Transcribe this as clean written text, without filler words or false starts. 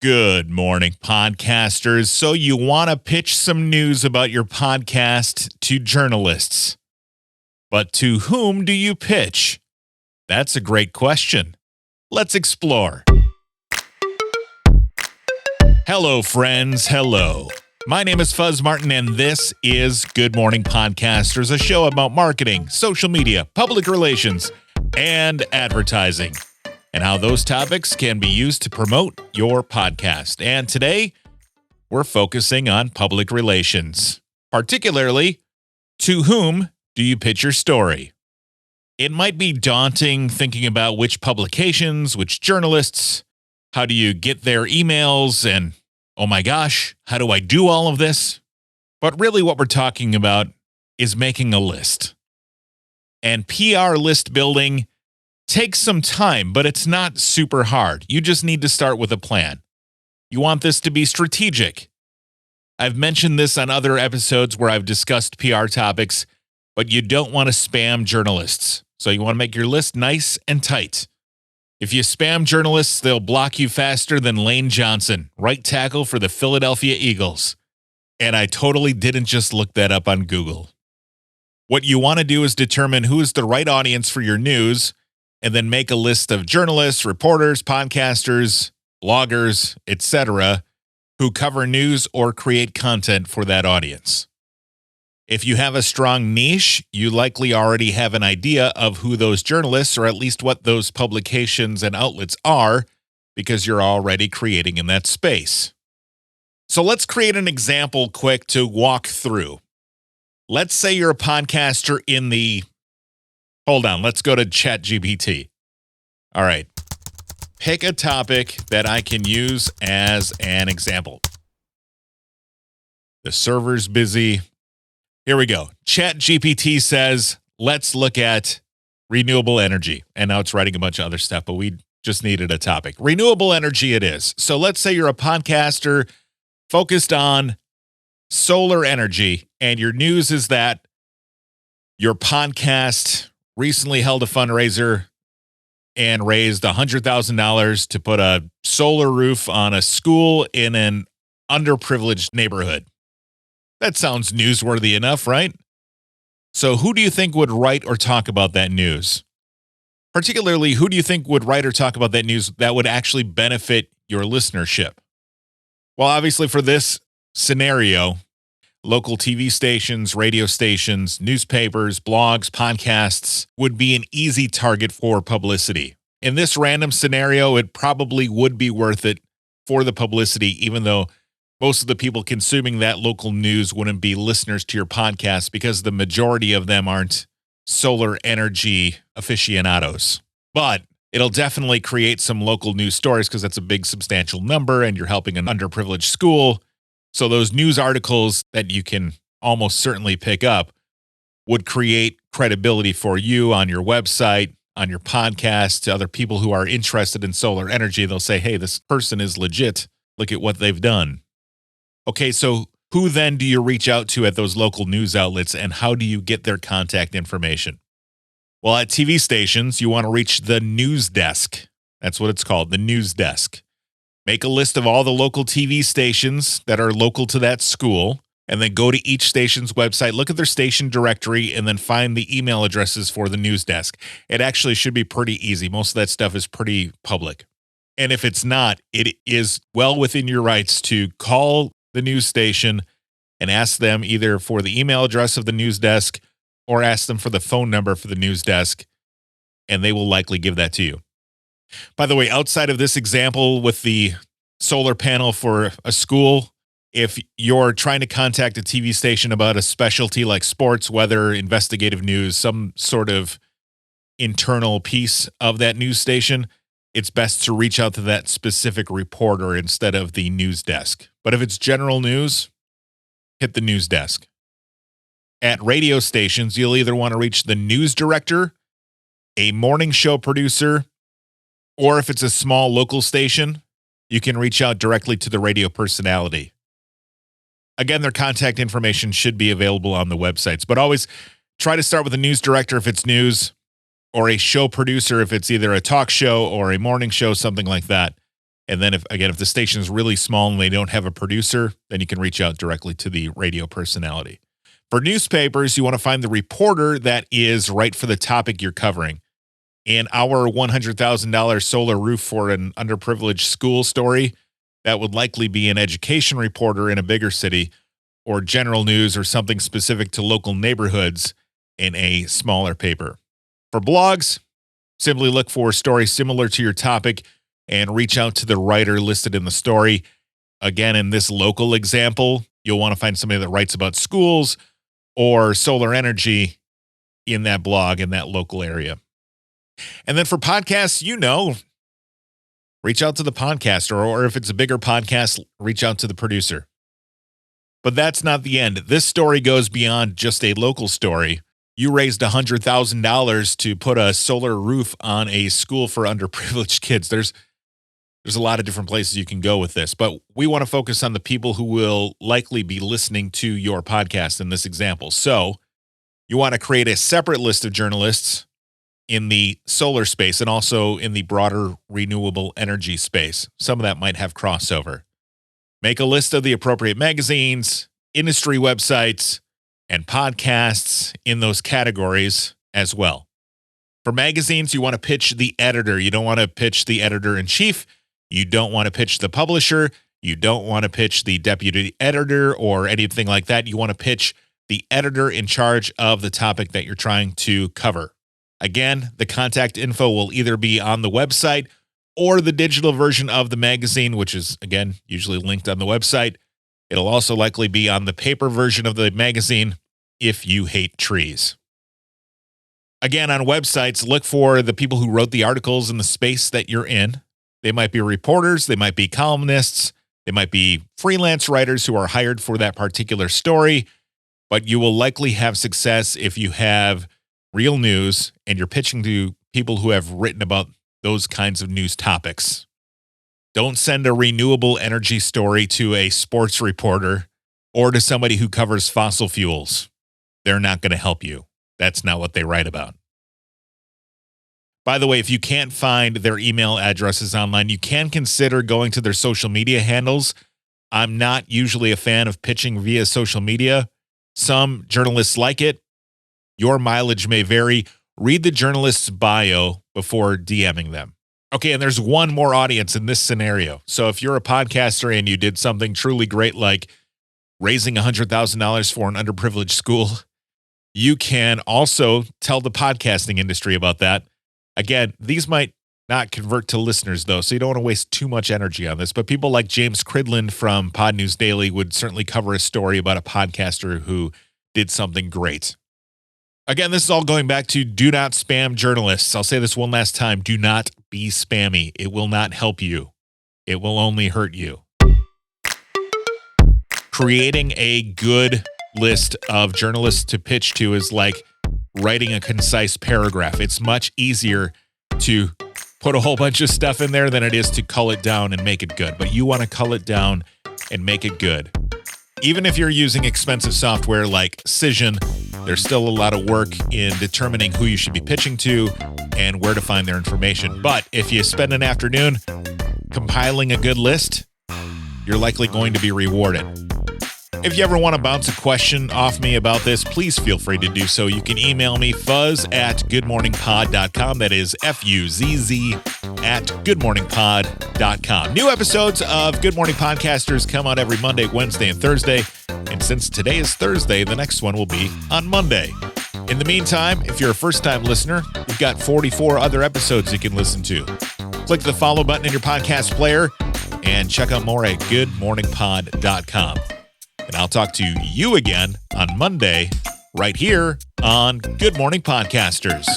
Good morning, podcasters. So you want to pitch some news about your podcast to journalists. But to whom do you pitch? That's a great question. Let's explore. Hello, friends. Hello. My name is Fuzz Martin, and this is Good Morning Podcasters, a show about marketing, social media, public relations, and advertising, and how those topics can be used to promote your podcast. And today, we're focusing on public relations, particularly, to whom do you pitch your story? It might be daunting thinking about which publications, which journalists, how do you get their emails, and oh my gosh, how do I do all of this? But really what we're talking about is making a list. And PR list building takes some time, but it's not super hard. You just need to start with a plan. You want this to be strategic. I've mentioned this on other episodes where I've discussed PR topics, but you don't want to spam journalists. So you want to make your list nice and tight. If you spam journalists, they'll block you faster than Lane Johnson, right tackle for the Philadelphia Eagles. And I totally didn't just look that up on Google. What you want to do is determine who is the right audience for your news, and then make a list of journalists, reporters, podcasters, bloggers, etc., who cover news or create content for that audience. If you have a strong niche, you likely already have an idea of who those journalists, or at least what those publications and outlets are, because you're already creating in that space. So let's create an example quick to walk through. Let's say you're a podcaster in the... Hold on, let's go to ChatGPT. All right. Pick a topic that I can use as an example. The server's busy. Here we go. ChatGPT says, let's look at renewable energy. And now it's writing a bunch of other stuff, but we just needed a topic. Renewable energy it is. So let's say you're a podcaster focused on solar energy, and your news is that your podcast recently held a fundraiser and raised $100,000 to put a solar roof on a school in an underprivileged neighborhood. That sounds newsworthy enough, right? So who do you think would write or talk about that news? Particularly, who do you think would write or talk about that news that would actually benefit your listenership? Well, obviously for this scenario, local TV stations, radio stations, newspapers, blogs, podcasts would be an easy target for publicity. In this random scenario, it probably would be worth it for the publicity, even though most of the people consuming that local news wouldn't be listeners to your podcast because the majority of them aren't solar energy aficionados. But it'll definitely create some local news stories because that's a big substantial number and you're helping an underprivileged school. So those news articles that you can almost certainly pick up would create credibility for you on your website, on your podcast, to other people who are interested in solar energy. They'll say, hey, this person is legit. Look at what they've done. Okay, so who then do you reach out to at those local news outlets, and how do you get their contact information? Well, at TV stations, you want to reach the news desk. That's what it's called, the news desk. Make a list of all the local TV stations that are local to that school, and then go to each station's website, look at their station directory, and then find the email addresses for the news desk. It actually should be pretty easy. Most of that stuff is pretty public. And if it's not, it is well within your rights to call the news station and ask them either for the email address of the news desk or ask them for the phone number for the news desk, and they will likely give that to you. By the way, outside of this example with the solar panel for a school, if you're trying to contact a TV station about a specialty like sports, weather, investigative news, some sort of internal piece of that news station, it's best to reach out to that specific reporter instead of the news desk. But if it's general news, hit the news desk. At radio stations, you'll either want to reach the news director, a morning show producer, or if it's a small local station, you can reach out directly to the radio personality. Again, their contact information should be available on the websites, but always try to start with a news director if it's news, or a show producer if it's either a talk show or a morning show, something like that. And then if the station is really small and they don't have a producer, then you can reach out directly to the radio personality. For newspapers, you want to find the reporter that is right for the topic you're covering. In our $100,000 solar roof for an underprivileged school story, that would likely be an education reporter in a bigger city, or general news or something specific to local neighborhoods in a smaller paper. For blogs, simply look for stories similar to your topic and reach out to the writer listed in the story. Again, in this local example, you'll want to find somebody that writes about schools or solar energy in that blog in that local area. And then for podcasts, reach out to the podcaster, or if it's a bigger podcast, reach out to the producer. But that's not the end. This story goes beyond just a local story. You raised $100,000 to put a solar roof on a school for underprivileged kids. There's a lot of different places you can go with this, but we want to focus on the people who will likely be listening to your podcast in this example. So you want to create a separate list of journalists in the solar space and also in the broader renewable energy space. Some of that might have crossover. Make a list of the appropriate magazines, industry websites, and podcasts in those categories as well. For magazines, you want to pitch the editor. You don't want to pitch the editor-in-chief. You don't want to pitch the publisher. You don't want to pitch the deputy editor or anything like that. You want to pitch the editor in charge of the topic that you're trying to cover. Again, the contact info will either be on the website or the digital version of the magazine, which is, again, usually linked on the website. It'll also likely be on the paper version of the magazine if you hate trees. Again, on websites, look for the people who wrote the articles in the space that you're in. They might be reporters, they might be columnists, they might be freelance writers who are hired for that particular story, but you will likely have success if you have real news and you're pitching to people who have written about those kinds of news topics. Don't send a renewable energy story to a sports reporter or to somebody who covers fossil fuels. They're not going to help you. That's not what they write about. By the way, if you can't find their email addresses online, you can consider going to their social media handles. I'm not usually a fan of pitching via social media. Some journalists like it. Your mileage may vary. Read the journalist's bio before DMing them. Okay, and there's one more audience in this scenario. So if you're a podcaster and you did something truly great like raising $100,000 for an underprivileged school, you can also tell the podcasting industry about that. Again, these might not convert to listeners, though, so you don't want to waste too much energy on this. But people like James Cridland from Pod News Daily would certainly cover a story about a podcaster who did something great. Again, this is all going back to do not spam journalists. I'll say this one last time. Do not be spammy. It will not help you. It will only hurt you. Creating a good list of journalists to pitch to is like writing a concise paragraph. It's much easier to put a whole bunch of stuff in there than it is to cull it down and make it good. But you want to cull it down and make it good. Even if you're using expensive software like Cision, there's still a lot of work in determining who you should be pitching to and where to find their information. But if you spend an afternoon compiling a good list, you're likely going to be rewarded. If you ever want to bounce a question off me about this, please feel free to do so. You can email me, fuzz@goodmorningpod.com. That is FUZZ @goodmorningpod.com. New episodes of Good Morning Podcasters come out every Monday, Wednesday, and Thursday. And since today is Thursday, the next one will be on Monday. In the meantime, if you're a first-time listener, we've got 44 other episodes you can listen to. Click the follow button in your podcast player and check out more at goodmorningpod.com. And I'll talk to you again on Monday, right here on Good Morning Podcasters.